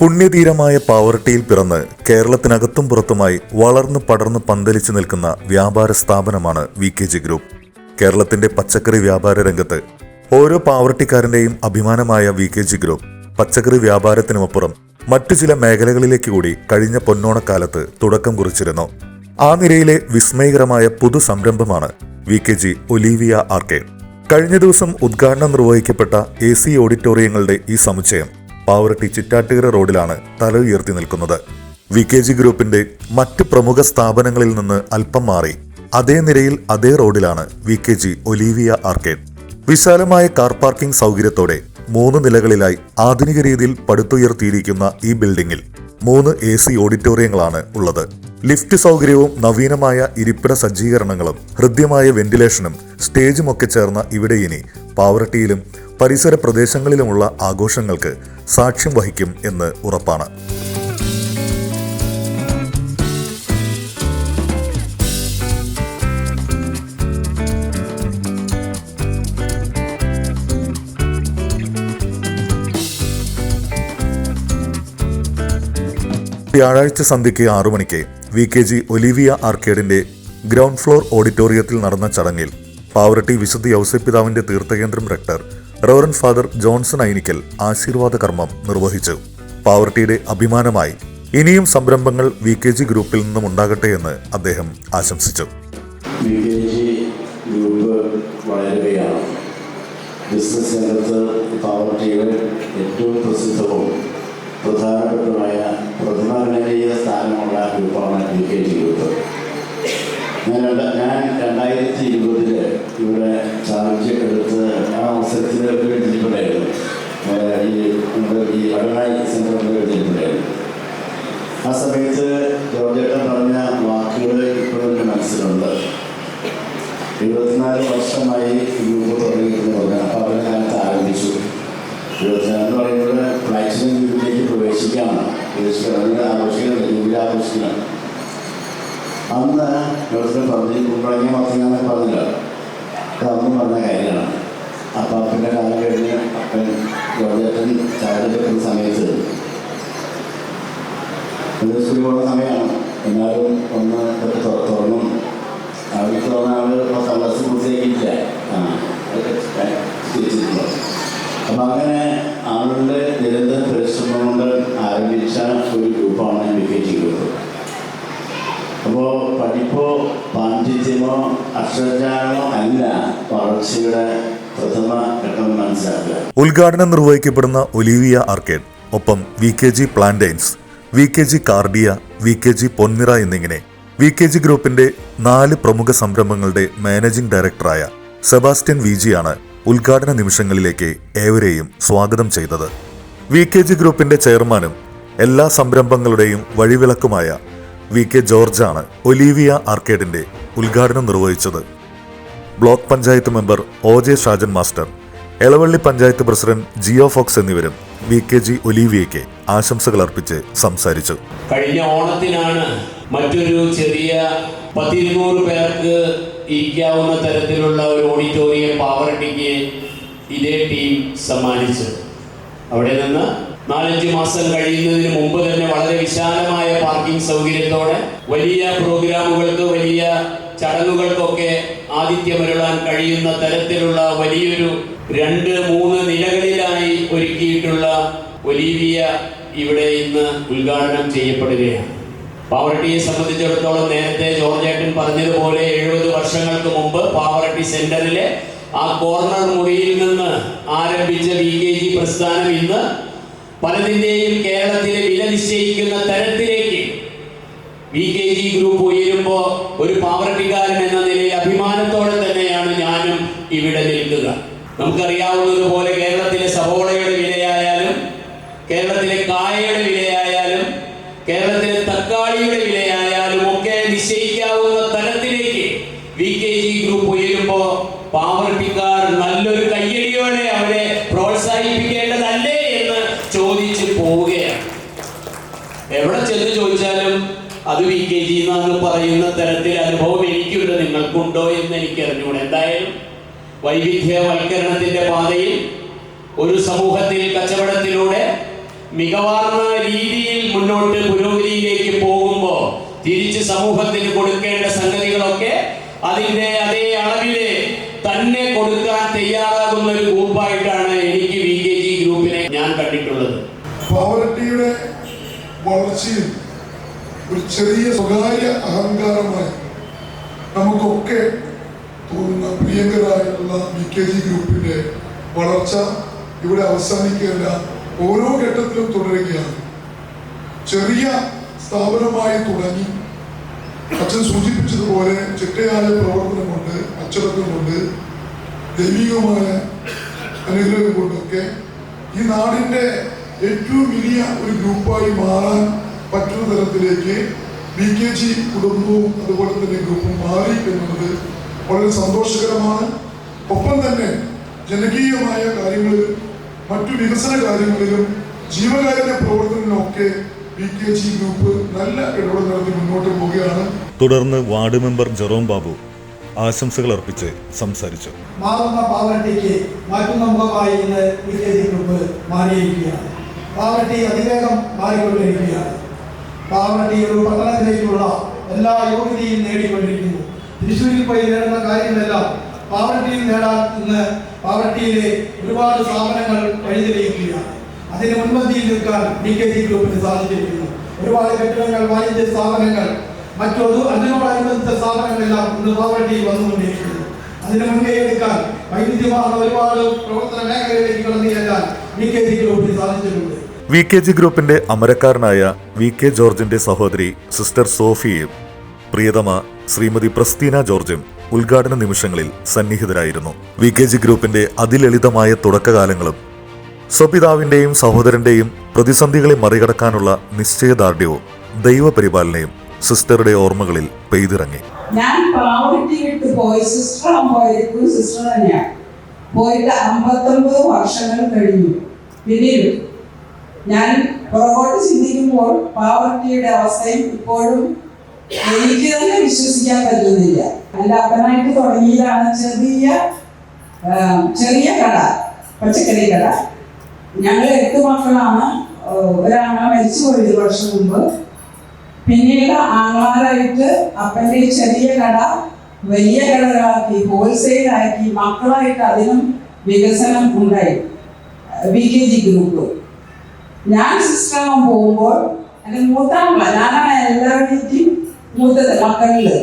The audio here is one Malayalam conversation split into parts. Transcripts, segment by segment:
പുണ്യതീരമായ പാവറട്ടിയിൽ പിറന്ന് കേരളത്തിനകത്തും പുറത്തുമായി വളർന്നു പടർന്ന് പന്തലിച്ചു നിൽക്കുന്ന വ്യാപാര സ്ഥാപനമാണ് VKG ഗ്രൂപ്പ്. കേരളത്തിന്റെ പച്ചക്കറി വ്യാപാര രംഗത്ത് ഓരോ പാവറട്ടിക്കാരന്റെയും അഭിമാനമായ VKG ഗ്രൂപ്പ് പച്ചക്കറി വ്യാപാരത്തിനുമപ്പുറം മറ്റു ചില മേഖലകളിലേക്ക് കൂടി കഴിഞ്ഞ പൊന്നോണക്കാലത്ത് തുടക്കം കുറിച്ചിരുന്നു. ആ നിരയിലെ വിസ്മയകരമായ പുതു സംരംഭമാണ് VKG ഒലീവിയ ആർക്കേഡ്. കഴിഞ്ഞ ദിവസം ഉദ്ഘാടനം നിർവഹിക്കപ്പെട്ട AC ഓഡിറ്റോറിയങ്ങളുടെ ഈ സമുച്ചയം പാവറട്ടി ചിറ്റാട്ടുകര റോഡിലാണ് തല ഉയർത്തി നിൽക്കുന്നത്. VKG ഗ്രൂപ്പിന്റെ മറ്റ് പ്രമുഖ സ്ഥാപനങ്ങളിൽ നിന്ന് അല്പം മാറി അതേ നിരയിൽ അതേ റോഡിലാണ് VKG ഒലീവിയ ആർക്കേഡ്. വിശാലമായ കാർ പാർക്കിംഗ് സൗകര്യത്തോടെ 3 നിലകളിലായി ആധുനിക രീതിയിൽ പടുത്തുയർത്തിയിരിക്കുന്ന ഈ ബിൽഡിംഗിൽ 3 AC ഓഡിറ്റോറിയങ്ങളാണ് ഉള്ളത്. ലിഫ്റ്റ് സൗകര്യവും നവീനമായ ഇരിപ്പിട സജ്ജീകരണങ്ങളും ഹൃദ്യമായ വെന്റിലേഷനും സ്റ്റേജുമൊക്കെ ചേർന്ന ഇവിടെ ഇനി പാവറട്ടിയിലും പരിസര പ്രദേശങ്ങളിലുമുള്ള ആഘോഷങ്ങൾക്ക് സാക്ഷ്യം വഹിക്കും എന്ന് ഉറപ്പാണ്. വ്യാഴാഴ്ച സന്ധ്യയ്ക്ക് 6 മണിക്ക് VKG ഒലീവിയ ആർക്കേഡിന്റെ ഗ്രൗണ്ട് ഫ്ലോർ ഓഡിറ്റോറിയത്തിൽ നടന്ന ചടങ്ങിൽ പാവറട്ടി വിശുദ്ധ യൗസേപ്പിതാവിന്റെ തീർത്ഥകേന്ദ്രം rector reverend father Johnson Ainikkal ആശീർവാദ കർമ്മം നിർവഹിച്ചു. പാവറട്ടിയുടെ അഭിമാനമായി ഇനിയും സംരംഭങ്ങൾ VKG ഗ്രൂപ്പിൽ നിന്നും ഉണ്ടാകട്ടെ എന്ന് അദ്ദേഹം ആശംസിച്ചു. VKG ഗ്രൂപ്പ് വളരുകയാണ്. ബിസിനസ് രംഗത്ത് പാവറട്ടിയുടെ ഏറ്റവും പ്രസിദ്ധവും പ്രധാനപ്പെട്ടതുമായ പ്രഥമഗണനീയ സ്ഥാനമുള്ള ഗ്രൂപ്പാണ് VKG ഗ്രൂപ്പ്. ഞാൻ 2020 ഇവിടെ ചാർജ് എടുത്ത് ആ അവസരത്തിൽ എഴുതിയിട്ടുണ്ടായിരുന്നു. ഈ അടനായി സെൻ്ററിൽ എഴുതിയിട്ടുണ്ടായിരുന്നു. ആ സമയത്ത് ജോർജേട്ടൻ പറഞ്ഞ വാക്കുകൾ ഇപ്പോഴും എൻ്റെ മനസ്സിലുണ്ട്. 24 വർഷമായി ഗ്രൂപ്പ് തുടങ്ങിയിട്ടെന്ന് പറഞ്ഞു. അപ്പോൾ അവരുടെ കാലത്ത് ആരംഭിച്ചു. 24 എന്ന് പറയുന്നത് പ്ലാറ്റിനം ഗ്രൂപ്പിലേക്ക് പ്രവേശിക്കുകയാണ്. ആഘോഷിക്കുന്നത് ജൂബിലി ആഘോഷിക്കണം. അന്ന് ജോർജൻ പറഞ്ഞു കുമ്പളങ്ങ മത്തങ്ങാന്നൊക്കെ പറഞ്ഞില്ല. അത് അന്ന് പറഞ്ഞ കാര്യമാണ്. അപ്പം അപ്പൻ്റെ കാലം കഴിഞ്ഞ് അപ്പൻ ജോർജേട്ടൻ ചാർജ് എടുക്കുന്ന സമയത്ത് സ്കൂളിൽ പോകുന്ന സമയമാണ്. എന്നാലും ഒന്ന് തുറന്നും അവിടെ തുറന്ന ആൾ 10ാം ക്ലാസ് പൂർത്തിയാക്കിയില്ല. തിരിച്ചിട്ടുണ്ടോ? അപ്പം അങ്ങനെ ആളുടെ നിരന്തര പരിശ്രമം കൊണ്ട് ആരംഭിച്ച ഒരു ഗ്രൂപ്പാണ് VKG ഗ്രൂപ്പ്. അപ്പോൾ പഠിപ്പോ പാണ്ഡിത്യമോ അക്ഷരജ്ഞാനമോ അല്ല വളർച്ചയുടെ പ്രഥമ ഘട്ടം മനസ്സിലാക്കുക. ഉദ്ഘാടനം നിർവഹിക്കപ്പെടുന്ന ഒലീവിയ ആർക്കേഡ് ഒപ്പം VKG പ്ലാന്റൈൻസ്, VKG കാർഡിയ, VKG പൊന്നിറ എന്നിങ്ങനെ VKG ഗ്രൂപ്പിന്റെ 4 പ്രമുഖ സംരംഭങ്ങളുടെ മാനേജിംഗ് ഡയറക്ടറായ സെബാസ്റ്റ്യൻ VG-യാണ് ഉദ്ഘാടന നിമിഷങ്ങളിലേക്ക് ഏവരെയും സ്വാഗതം ചെയ്തത്. VKG ഗ്രൂപ്പിന്റെ ചെയർമാനും എല്ലാ സംരംഭങ്ങളുടെയും വഴിവിളക്കുമായ VK ജോർജാണ് ഒലീവിയ ആർക്കേഡിന്റെ ഉദ്ഘാടനം നിർവഹിച്ചത്. Block panchayat member OJ Shajan master, Elavally panchayat president Jio Fox എന്നിവരും VKG ഒലീവിയയ്ക്ക് ആശംസകൾ അർപ്പിച്ച് സംസാരിച്ചു. കഴിഞ്ഞ ഓണത്തിനാണ് മറ്റൊരു ചെറിയ 100-200 പേർക്ക് ഇരിക്കാവുന്ന തരത്തിലുള്ള ഒരു ഓഡിറ്റോറിയം പാവറട്ടിക്ക് ഇതേ ടീം സമ്മാനിച്ചത്. അവിടെ നിന്ന് 4-5 മാസം കഴിയുന്നതിന് മുമ്പ് തന്നെ വളരെ വിശാലമായ പാർക്കിംഗ് സൗകര്യത്തോടെ വലിയ പ്രോഗ്രാമുകൾക്ക്, വലിയ ചടങ്ങുകൾക്കൊക്കെ ആതിഥ്യമരുളാൻ കഴിയുന്ന തരത്തിലുള്ള വലിയൊരു 2-3 നിലകളിലായി ഒരുക്കിയിട്ടുള്ള ഒലീവിയ ഇവിടെ ഇന്ന് ഉദ്ഘാടനം ചെയ്യപ്പെടുകയാണ്. പാവറട്ടിയെ സംബന്ധിച്ചിടത്തോളം നേരത്തെ ജോർജേട്ടൻ പറഞ്ഞതുപോലെ 70 വർഷങ്ങൾക്ക് മുമ്പ് പാവറട്ടി സെന്ററിലെ ആ കോർണർ മുറിയിൽ നിന്ന് ആരംഭിച്ച VKG പ്രസ്ഥാനം ഇന്ന് പലതിൻ്റെയും കേരളത്തിലെ വില നിശ്ചയിക്കുന്ന തരത്തിലേക്ക് VKG ഗ്രൂപ്പ് ഉയരുമ്പോൾ ഒരു പാവറട്ടിക്കാരൻ എന്ന നിലയിൽ അഭിമാനത്തോടെ തന്നെയാണ് ഞാനും ഇവിടെ നിൽക്കുക. നമുക്കറിയാവുന്നതുപോലെ കേരളത്തിലെ സവോളയുടെ വിലയായാലും, കേരളത്തിലെ കായയുടെ വിലയായാലും, കേരളത്തിലെ തക്കാളിയുടെ വിലയായാലും ഒക്കെ നിശ്ചയിക്കാവുന്ന തരത്തിലേക്ക് VKG ഗ്രൂപ്പ് ഉയരുമ്പോൾ പാവറട്ടിക്കാർ നല്ലൊരു കയ്യടിയോടെ അവരെ പ്രോത്സാഹിപ്പിക്കേണ്ടതല്ലേ എന്ന് ചോദിച്ചു പോവുകയാണ്. എവിടെ ചെന്ന് ചോദിച്ചാലും അത് VKG എന്ന് പറയുന്ന തരത്തിൽ അനുഭവം എനിക്കുണ്ട്. നിങ്ങൾക്കുണ്ടോ എന്ന് എനിക്കറിഞ്ഞൂടെ. എന്തായാലും വൈവിധ്യവൽക്കരണത്തിന്റെ പാതയിൽ ഒരു സമൂഹത്തിൽ കച്ചവടത്തിലൂടെ മികവാർന്ന രീതിയിൽ മുന്നോട്ട് പുരോഗതിയിലേക്ക് പോകുമ്പോൾ തിരിച്ച് സമൂഹത്തിന് കൊടുക്കേണ്ട സംഗതികളൊക്കെ അതിൻ്റെ അതേ അളവില് തന്നെ കൊടുക്കാൻ തയ്യാറാകുന്ന ഒരു ഗ്രൂപ്പായിട്ടാണ് എനിക്ക് VKG ഗ്രൂപ്പിനെ ഞാൻ കണ്ടിട്ടുള്ളത്. പോവർട്ടിയുടെ വളർച്ചയിൽ ഒരു ചെറിയ സ്വകാര്യ അഹങ്കാരമായി നമുക്കൊക്കെ തോന്നുന്ന പ്രിയങ്കരായിട്ടുള്ള VKG ഗ്രൂപ്പിന്റെ വളർച്ച ഇവിടെ അവസാനിക്കുകയല്ല, ഓരോ ഘട്ടത്തിലും തുടരുകയാണ്. ചെറിയ സ്ഥാപനമായി തുടങ്ങി അച്ഛൻ സൂചിപ്പിച്ചതുപോലെ ചിട്ടയായ പ്രവർത്തനം കൊണ്ട്, അച്ചടക്കം കൊണ്ട്, ദൈവികമായ അനുഗ്രഹം കൊണ്ടൊക്കെ ഈ നാടിൻ്റെ ഏറ്റവും വലിയ ഒരു ഗ്രൂപ്പായി മാറാൻ പറ്റുന്ന തരത്തിലേക്ക് VKG കുടുംബവും അതുപോലെ തന്നെ ഗ്രൂപ്പും മാറി എന്നുള്ളത് വളരെ സന്തോഷകരമാണ്. ഒപ്പം തന്നെ ജനകീയമായ കാര്യങ്ങളിലും മറ്റു വികസന കാര്യങ്ങളിലും ജീവകാരുണ്യ പ്രവർത്തനങ്ങളിലൊക്കെ VKG ഗ്രൂപ്പ് നല്ല ഇടപെടൽ നടത്തി മുന്നോട്ട് പോവുകയാണ്. തുടർന്ന് വാർഡ് മെമ്പർ ജെറോം ബാബു ആശംസകൾ അർപ്പിച്ച് സംസാരിച്ചു. മാറുന്ന പാവർട്ടിക്ക് മാറ്റുന്ന മുഖമായി ഇന്ന് VKG ഗ്രൂപ്പ് മാറിയിരിക്കുകയാണ്. പാവർട്ടി അതിവേഗം മാറിക്കൊണ്ടിരിക്കുകയാണ്. പാവർട്ടി ഒരു പട്ടണത്തിലേക്കുള്ള എല്ലാ യോഗ്യതയും നേടിക്കൊണ്ടിരിക്കുന്നു. തൃശ്ശൂരിൽ പോയി നേടുന്ന കാര്യങ്ങളെല്ലാം പാവർട്ടിയിൽ നേടാൻ ഇന്ന് പാവർട്ടിയിലെ ഒരുപാട് സ്ഥാപനങ്ങൾ വഴിതെളിയിക്കുകയാണ്. അതിന് മുൻപന്തിയിൽ നിൽക്കാൻ VKG ഗ്രൂപ്പിന് സാധിച്ചിരിക്കുന്നു. ഒരുപാട് കെട്ടിടങ്ങൾ, വാണിജ്യ സ്ഥാപനങ്ങൾ, അതിനോടനുബന്ധിച്ച സ്ഥാപനങ്ങളെല്ലാം ഇന്ന് പാവർട്ടിയിൽ വന്നുകൊണ്ടിരിക്കുന്നു. അതിന് മുൻകൈ എടുക്കാൻ വൈവിധ്യമാർന്ന ഒരുപാട് പ്രവർത്തന മേഖലയിലേക്ക് കടന്നു ചെല്ലാൻ VKG ഗ്രൂപ്പിന് സാധിച്ചിട്ടുണ്ട്. VKG ഗ്രൂപ്പിന്റെ അമരക്കാരനായ VK ജോർജിന്റെ സഹോദരി സിസ്റ്റർ സോഫിയയും പ്രിയതമ ശ്രീമതി പ്രസ്തീന ജോർജും ഉദ്ഘാടന നിമിഷങ്ങളിൽ സന്നിഹിതരായിരുന്നു. VKG ഗ്രൂപ്പിന്റെ അതിലളിതമായ തുടക്കകാലങ്ങളും സ്വപിതാവിന്റെയും സഹോദരന്റെയും പ്രതിസന്ധികളെ മറികടക്കാനുള്ള നിശ്ചയദാർഢ്യവും ദൈവപരിപാലനയും സിസ്റ്ററുടെ ഓർമ്മകളിൽ പെയ്തിറങ്ങി. ഞാൻ പാവർട്ടി വിട്ട് പോയി സിസ്റ്റർ ആകുമ്പോൾ സിസ്റ്റർ തന്നെയാണ്. പോയിട്ട് 59 വർഷങ്ങൾ കഴിഞ്ഞു. പിന്നീട് ഞാൻ പുറകോട്ട് ചിന്തിക്കുമ്പോൾ പാവർട്ടിയുടെ അവസ്ഥയും ഇപ്പോഴും എനിക്ക് തന്നെ വിശ്വസിക്കാൻ പറ്റുന്നില്ല. എൻ്റെ അപ്പനായിട്ട് തുടങ്ങിയതാണ് ചെറിയ കട, പച്ചക്കറി കട. ഞങ്ങൾ 8 മക്കളാണ്. ഒരാങ്ങള മരിച്ചുപോയി 1 വർഷം മുമ്പ്. പിന്നീട് ആങ്ങളാരായിട്ട് അപ്പൻ്റെ ചെറിയ കട വലിയ കടകളാക്കി, ഹോൾസെയിലാക്കി, മക്കളായിട്ട് അതിനും വികസനം ഉണ്ടായി. VKG ഗ്രൂപ്പ് ഞാൻ സിസ്റ്ററാകാൻ പോകുമ്പോൾ എൻ്റെ മൂത്താങ്ങള, ഞാനാണ് എല്ലാവരുടെയും മൂത്തത് മക്കളില്.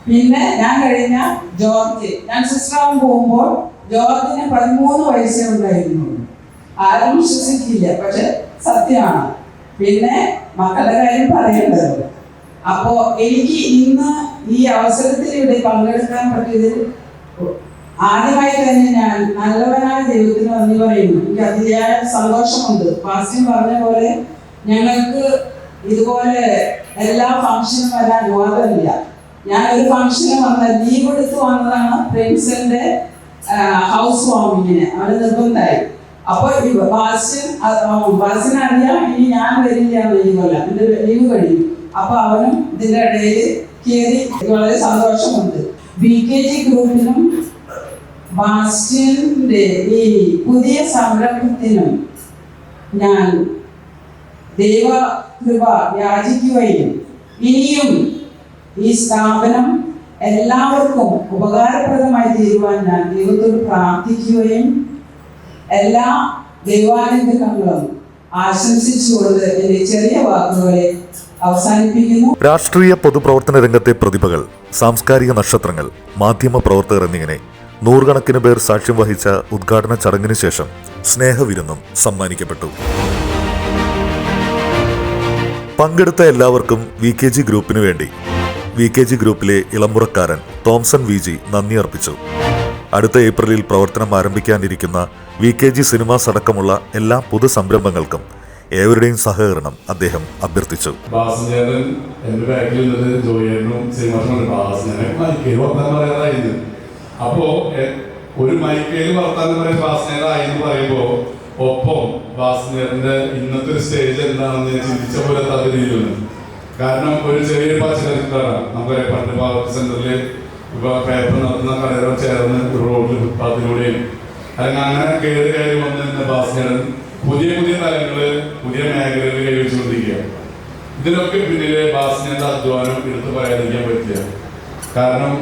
പിന്നെ ഞാൻ കഴിഞ്ഞ ജോർജ്, ഞാൻ സിസ്റ്ററാകാൻ പോകുമ്പോൾ ജോർജിന് 13 വയസ്സേ ഉണ്ടായിരുന്നു. ആരും വിശ്വസിക്കില്ല, പക്ഷെ സത്യമാണ്. പിന്നെ മക്കളുടെ കാര്യം പറയേണ്ടത്. അപ്പോൾ എനിക്ക് ഇന്ന് ഈ അവസരത്തിൽ ഇവിടെ പങ്കെടുക്കാൻ പറ്റിയതിൽ ആദ്യമായി തന്നെ ഞാൻ നല്ലവനായ ദൈവത്തിന് നന്ദി പറയുന്നു. എനിക്ക് അതിയായ സന്തോഷമുണ്ട്. പാസ്റ്റർ പറഞ്ഞ പോലെ ഞങ്ങൾക്ക് ഇതുപോലെ എല്ലാ ഫംഗ്ഷനും വരാൻ യോഗമില്ല. ഞാൻ ഒരു ഫംഗ്ഷന് വന്ന ലീവ് എടുത്ത് വന്നതാണ് ഫ്രണ്ട്സിന്റെ ഹൗസ് വാമിങ്ങിന്. അവിടെ നിർബന്ധമായി. അപ്പോൾ ബാസിനറിയാം ഇനി ഞാൻ വരില്ല ഈ കൊല്ലം, എൻ്റെ ലീവ് കഴിയും. അപ്പൊ അവനും ഇതിൻ്റെ ഇടയിൽ കയറി. വളരെ സന്തോഷമുണ്ട്. VKG ഗ്രൂപ്പിനും ബാസ്റ്റിന്റെ ഈ പുതിയ സംരംഭത്തിനും ഞാൻ ദൈവകൃപ യാചിക്കുകയും ഇനിയും ഈ സ്ഥാപനം എല്ലാവർക്കും ഉപകാരപ്രദമായി തീരുവാൻ ഞാൻ ദൈവത്തോട് പ്രാർത്ഥിക്കുകയും എല്ലാ ദൈവാനുഗ്രഹങ്ങളും ആശംസിച്ചുകൊണ്ട് എൻ്റെ ചെറിയ വാക്കുകളെ അവസാനിപ്പിക്കുന്നു. രാഷ്ട്രീയ പൊതുപ്രവർത്തന രംഗത്തെ പ്രതിഭകൾ, സാംസ്കാരിക നക്ഷത്രങ്ങൾ, മാധ്യമ പ്രവർത്തകർ എന്നിങ്ങനെ 100 കണക്കിന് പേർ സാക്ഷ്യം വഹിച്ച ഉദ്ഘാടന ചടങ്ങിന് ശേഷം സ്നേഹവിരുന്നും സമ്മാനിക്കപ്പെട്ടു. പങ്കെടുത്ത എല്ലാവർക്കും VKG ഗ്രൂപ്പിനു വേണ്ടി VKG ഗ്രൂപ്പിലെ ഇളമുറക്കാരൻ തോംസൺ VG നന്ദി അർപ്പിച്ചു. അടുത്ത ഏപ്രിലിൽ പ്രവർത്തനം ആരംഭിക്കാനിരിക്കുന്ന VKG സിനിമാസ് അടക്കമുള്ള എല്ലാ പൊതു സംരംഭങ്ങൾക്കും ഏവരുടെയും സഹകരണം അദ്ദേഹം അഭ്യർത്ഥിച്ചു. അപ്പോ ഒരു മൈക്കേൽ വർത്താനം പറയാൻ ബാസ്നേറായി എന്ന് പറയുമ്പോ ഒപ്പം ബാസ്നേറിന്റെ ഇന്നത്തെ ഒരു സ്റ്റേജ് എന്താണെന്ന് ഞാൻ ചിന്തിച്ച പോലെ താല്പര്യമില്ല. കാരണം ഒരു ചെറിയ പച്ചക്കറിക്കാരാണ്. നമുക്കറിയാം, പണ്ട് പാവർട്ടി സെന്ററിൽ പേപ്പർ നടത്തുന്ന കടകൾ ചേർന്ന് റോഡിൽ ഫുട്പാത്തിലൂടെയും അല്ലെങ്കിൽ അങ്ങനെ കയറി വന്നിരുന്ന ബാസ്നേറൻ പുതിയ പുതിയ തലങ്ങള് പുതിയ മേഖലകളിൽ കൈവച്ചുകൊണ്ടിരിക്കുക. ഇതിനൊക്കെ പിന്നിലെ ബാസിന്റെ അധ്വാനം എടുത്ത് പറയാതിരിക്കാൻ പറ്റില്ല. കാരണം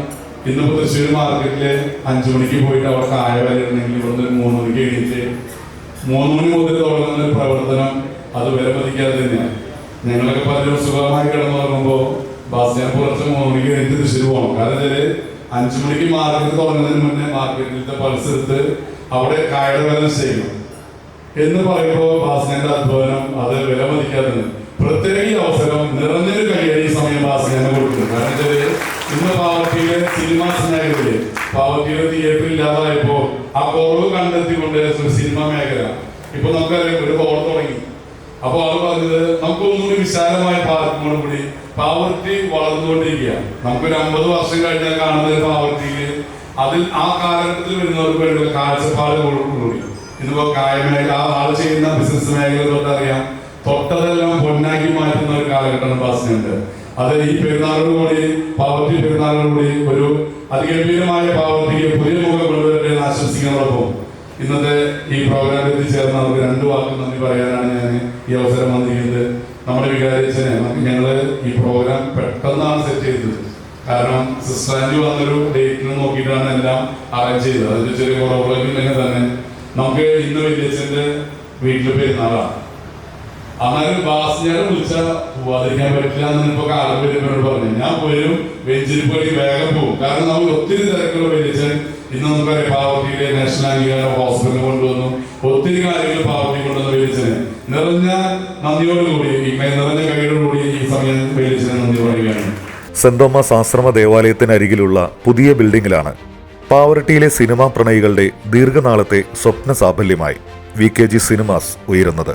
ഇന്നിപ്പോ തൃശ്ശൂർ മാർക്കറ്റില് 5 മണിക്ക് പോയിട്ട് അവിടെ കായ വരണമെങ്കിൽ ഇവിടുന്ന് 3 മണിക്ക് എണീറ്റ് 3 മണി മുതൽ തുടങ്ങുന്ന ഒരു പ്രവർത്തനം അത് വിലമതിക്കാതെ തന്നെയാണ്. ഞങ്ങളൊക്കെ പലരും സുഖമായി കിടന്നു തുടങ്ങുമ്പോൾ ബാസിനെ പുറത്ത് 3 മണിക്ക് എണീറ്റ് തൃശ്ശൂർ പോകണം. കാരണം വെച്ചാല് 5 മണിക്ക് മാർക്കറ്റ് തുടങ്ങുന്നതിന് മുന്നേ മാർക്കറ്റിലത്തെ പൾസ് എടുത്ത് അവിടെ കായയുടെ വില നിശ്ചയിക്കണം എന്ന് പറയുമ്പോൾ ബാസിന്റെ അധ്വാനം അത് വിലമതിക്കാതെ പ്രത്യേക അവസരം നിറഞ്ഞൊരു കൈയടി സമയം ബാസിനെ കൊടുക്കുന്നു. കാരണം വെച്ചാല് ഇന്ന് പാവട്ടിയിലെ സിനിമാ മേഖലയില് പാവട്ടിയിലെ തിയേറ്റർ ഇല്ലാതായപ്പോ ആ കുറവ് കണ്ടെത്തിക്കൊണ്ട് ഒരു സിനിമാ മേഖല ഇപ്പൊ നമുക്കറിയാം ഒരു ഹോൾ തുടങ്ങി. അപ്പൊ അത് പറഞ്ഞത് നമുക്കൊന്നുകൂടി വിശാലമായ പാർക്കോടുകൂടി പാവർട്ടി വളർന്നുകൊണ്ടിരിക്കുക. നമുക്കൊരു 50 വർഷം കഴിഞ്ഞാൽ കാണുന്ന പാവർട്ടിയില് അതിൽ ആ കാലഘട്ടത്തിൽ വരുന്നവർക്ക് വേണ്ടി കാഴ്ചപ്പാടുകൂടി ഇന്നിപ്പോ കായമേഖല ആ ആൾ ചെയ്യുന്ന ബിസിനസ് മേഖല തൊട്ടറിയാം തൊട്ടതെല്ലാം പൊന്നാക്കി മാറ്റുന്ന ഒരു കാലഘട്ടമാണ് ബാസിനുണ്ട്. അത് ഈ പെരുന്നാളോടുകൂടി പാവർട്ടി പെരുന്നാളോടുകൂടി ഒരു അതിഗംഭീരമായ പാവർട്ടിക്ക് പുതിയ മുഖം കൊണ്ടുവരട്ടെ എന്ന് ആശംസിക്കുന്നതോടൊപ്പം ഇന്നത്തെ ഈ പ്രോഗ്രാമിൽ എത്തിച്ചേർന്ന് നമുക്ക് 2 വാക്ക് നന്ദി പറയാനാണ് ഞാൻ ഈ അവസരം വന്നിരിക്കുന്നത്. നമ്മുടെ വികാരിച്ചനെ ഞങ്ങള് ഈ പ്രോഗ്രാം പെട്ടെന്നാണ് സെറ്റ് ചെയ്തത്. കാരണം സിസ്റ്റർ ആൻറ്റി വന്നൊരു ഡേറ്റിന് നോക്കിയിട്ടാണ് എല്ലാം അറേഞ്ച് ചെയ്തത്. അതിന് ചെറിയ കുറവുകളൊക്കെ ഉണ്ടെങ്കിൽ തന്നെ നമുക്ക് ഇന്ന് വലിയച്ഛൻ്റെ വീട്ടിൽ പെരുന്നാളാണ്. അന്നേരം ബാസിനെ വിളിച്ചാൽ പോവാതിരിക്കാൻ പറ്റില്ല എന്ന് ഇപ്പൊ കാലം വരുമ്പോഴോട് പറഞ്ഞു. ഞാൻ പോലും വെഞ്ചിരിപ്പടി വേഗം പോകും. കാരണം നമുക്ക് ഒത്തിരി തിരക്കുള്ള വലിയച്ഛൻ ഇന്ന് നമുക്കറിയാം പാവർട്ടിയിലെ നാഷണൽ അംഗീകാരം ഹോസ്പിറ്റലിൽ കൊണ്ടുവന്നു. ഒത്തിരി കാര്യങ്ങൾ പാവർട്ടി കൊണ്ടുവന്ന വലിയച്ഛന് നിറഞ്ഞ നന്ദിയോടുകൂടി നിറഞ്ഞ കൈയോടുകൂടി ഈ സമയം വലിയച്ഛന് നന്ദി പറയുകയാണ്. സെന്റ് തോമസ് ആശ്രമ ദേവാലയത്തിനരികിലുള്ള പുതിയ ബിൽഡിംഗിലാണ് പാവറട്ടിയിലെ സിനിമാ പ്രണയികളുടെ ദീർഘനാളത്തെ സ്വപ്ന സാഫല്യമായി VKG സിനിമാസ് ഉയരുന്നത്.